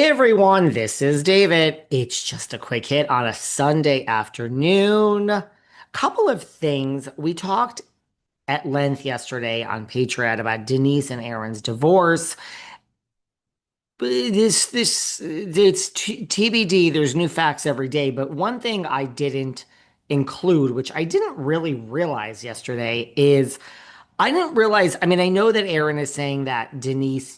Everyone, this is David. It's just a quick hit on a Sunday afternoon. Couple of things. We talked at length yesterday on Patreon about Denise and Aaron's divorce. But it's TBD. There's new facts every day. But one thing I didn't include, which I didn't really realize yesterday, is I didn't realize. I mean, I know that Aaron is saying that Denise,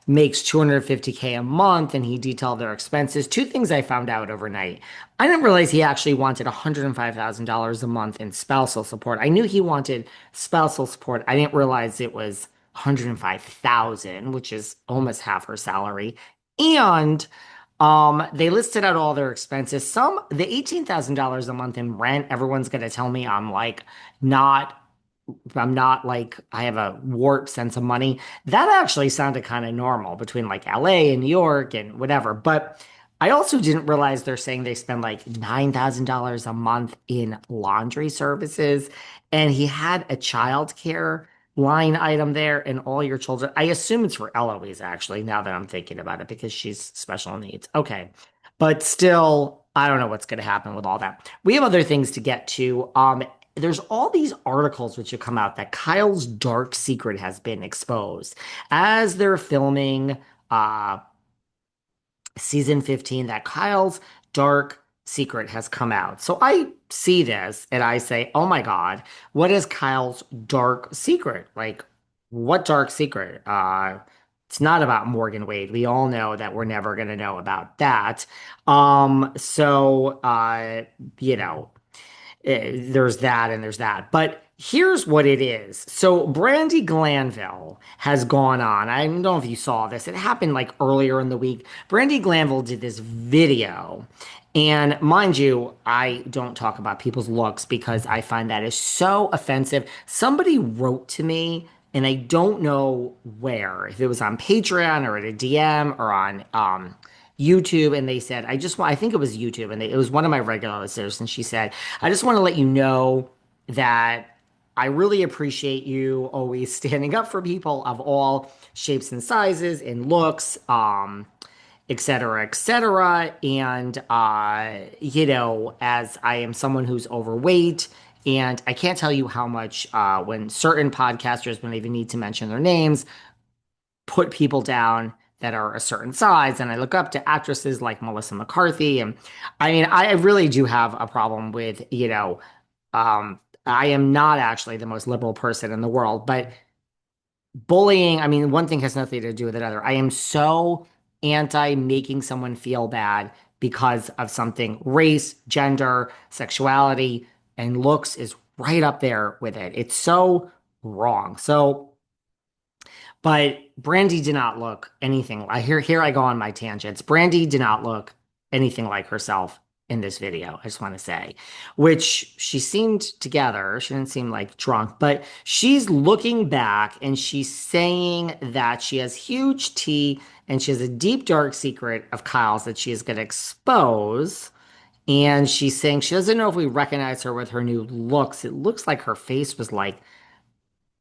makes 250K a month and he detailed their expenses. Two things I found out overnight. I didn't realize he actually wanted $105,000 a month in spousal support. I knew he wanted spousal support. I didn't realize it was 105,000, which is almost half her salary. And they listed out all their expenses. The $18,000 a month in rent, everyone's gonna tell me not I'm not like I have a warped sense of money. That actually sounded kind of normal between like LA and New York and whatever. But I also didn't realize they're saying they spend like $9,000 a month in laundry services. And he had a childcare line item there and all your children. I assume it's for Eloise, actually, now that I'm thinking about it, because she's special needs. Okay. But still, I don't know what's going to happen with all that. We have other things to get to. There's all these articles which have come out that Kyle's dark secret has been exposed as they're filming uh season 15, that Kyle's dark secret has come out. So I see this and I say, "Oh my God, what is Kyle's dark secret?" Like, what dark secret? It's not about Morgan Wade. We all know that we're never going to know about that. So you know, there's that and there's that. But here's what it is. So Brandy Glanville has gone on. I don't know if you saw this. It happened like earlier in the week. Brandy Glanville did this video. And mind you, I don't talk about people's looks because I find that is so offensive. Somebody wrote to me, and I don't know where, if it was on Patreon or at a DM or on YouTube, and they said, I think it was YouTube, and it was one of my regular listeners, and she said, "I just want to let you know that I really appreciate you always standing up for people of all shapes and sizes and looks, et cetera, et cetera. And, as I am someone who's overweight, and I can't tell you how much when certain podcasters, when they even need to mention their names, put people down that are a certain size. And I look up to actresses like Melissa McCarthy. And I mean, I really do have a problem with, I am not actually the most liberal person in the world, but bullying, I mean, one thing has nothing to do with another. I am so anti making someone feel bad because of something. Race, gender, sexuality, and looks is right up there with it. It's so wrong. But Brandy did not look anything. Here I go on my tangents. Brandy did not look anything like herself in this video. I just want to say, which she seemed together. She didn't seem like drunk, but she's looking back and she's saying that she has huge tea and she has a deep dark secret of Kyle's that she is going to expose. And she's saying she doesn't know if we recognize her with her new looks. It looks like her face was like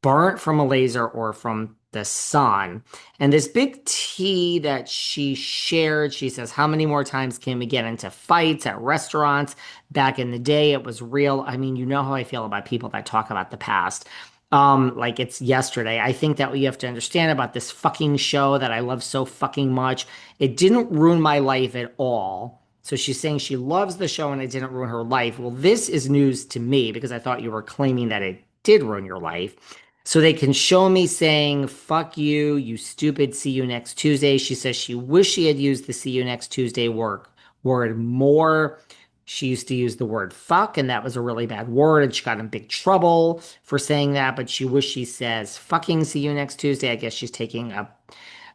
burnt from a laser or from the sun. And this big T that she shared, she says, "How many more times can we get into fights at restaurants? Back in the day, it was real." I mean, you know how I feel about people that talk about the past. Like it's yesterday. I think that what you have to understand about this fucking show that I love so fucking much, it didn't ruin my life at all. So she's saying she loves the show and it didn't ruin her life. Well, this is news to me because I thought you were claiming that it did ruin your life. So they can show me saying, "Fuck you, you stupid, see you next Tuesday." She says she wished she had used the "see you next Tuesday" word more. She used to use the word fuck, and that was a really bad word, and she got in big trouble for saying that, but she wished she says fucking "see you next Tuesday." I guess she's taking a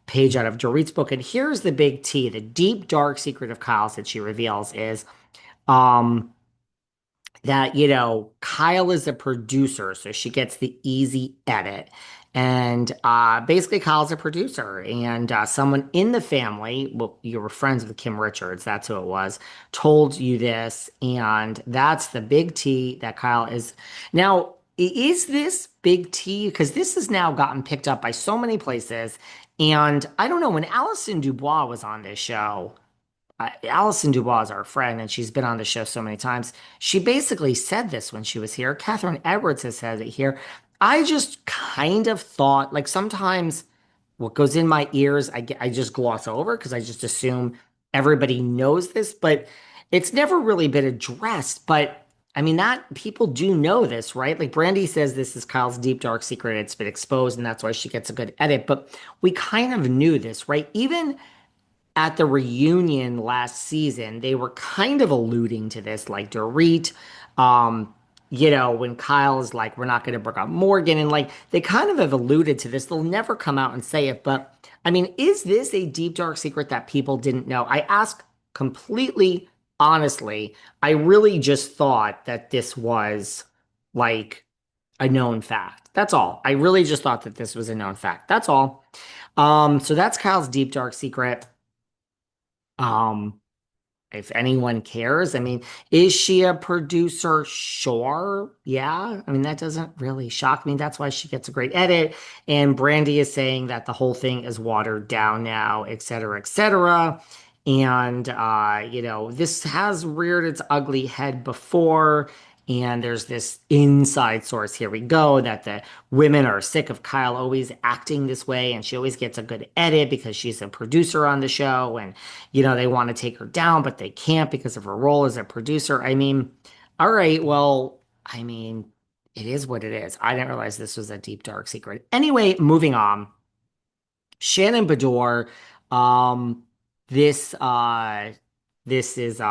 page out of Dorit's book. And here's the big T, the deep, dark secret of Kyle's that she reveals is um that, Kyle is a producer, so she gets the easy edit. And basically, Kyle's a producer, and someone in the family, well, you were friends with Kim Richards, that's who it was, told you this, and that's the big T that Kyle is. Now, is this big T? Because this has now gotten picked up by so many places, And I don't know, when Alison Dubois was on this show, Alison Dubois is our friend, and she's been on the show so many times. She basically said this when she was here. Catherine Edwards has said it here. I just kind of thought, like sometimes what goes in my ears, I just gloss over because I just assume everybody knows this, but it's never really been addressed. But I mean, that people do know this, right? Like Brandy says, this is Kyle's deep dark secret. It's been exposed, and that's why she gets a good edit. But we kind of knew this, right? Even at the reunion last season, they were kind of alluding to this, like Dorit, um, when Kyle's like, we're not going to break up Morgan, and like they kind of have alluded to this. They'll never come out and say it, but I mean, is this a deep dark secret that people didn't know? I ask completely honestly. I really just thought that this was like a known fact. That's all. I really just thought that this was a known fact. That's all. So that's Kyle's deep dark secret. Um, if anyone cares, I mean, is she a producer? Sure. Yeah. I mean, that doesn't really shock me. That's why she gets a great edit. And Brandy is saying that the whole thing is watered down now, et cetera, et cetera. And, this has reared its ugly head before. And there's this inside source, here we go, that the women are sick of Kyle always acting this way. And she always gets a good edit because she's a producer on the show. And, they want to take her down, but they can't because of her role as a producer. I mean, all right, well, I mean, it is what it is. I didn't realize this was a deep, dark secret. Anyway, moving on. Shannon Bador, um, this this is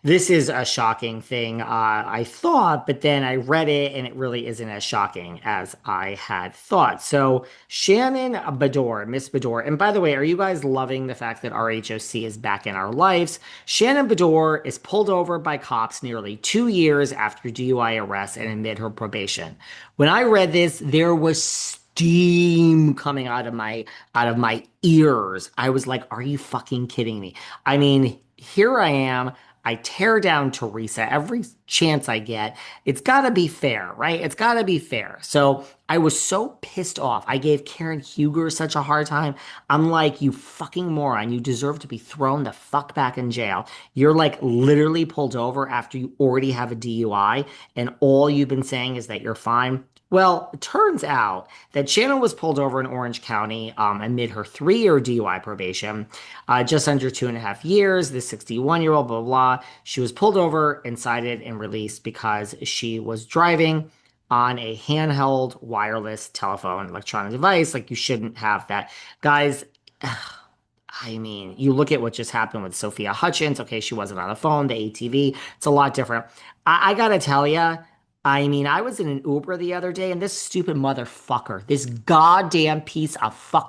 this is a shocking thing, I thought, but then I read it and it really isn't as shocking as I had thought. So, Shannon Bador, Miss Bador, and by the way, are you guys loving the fact that RHOC is back in our lives? Shannon Bador is pulled over by cops nearly 2 years after DUI arrest and amid her probation. When I read this, there was steam coming out of my ears. I was like, are you fucking kidding me? I mean, here I am. I tear down Teresa every chance I get. It's got to be fair, right? It's got to be fair. So I was so pissed off. I gave Karen Huger such a hard time. I'm like, you fucking moron. You deserve to be thrown the fuck back in jail. You're like literally pulled over after you already have a DUI, and all you've been saying is that you're fine. Well, it turns out that Shannon was pulled over in Orange County amid her 3-year DUI probation, just under 2.5 years. This 61-year-old, blah, blah, blah. She was pulled over and cited and released because she was driving on a handheld wireless telephone electronic device. Like, you shouldn't have that. Guys, I mean, you look at what just happened with Sophia Hutchins. Okay, she wasn't on the phone, the ATV. It's a lot different. I gotta tell you, I mean, I was in an Uber the other day, and this stupid motherfucker, this goddamn piece of fucking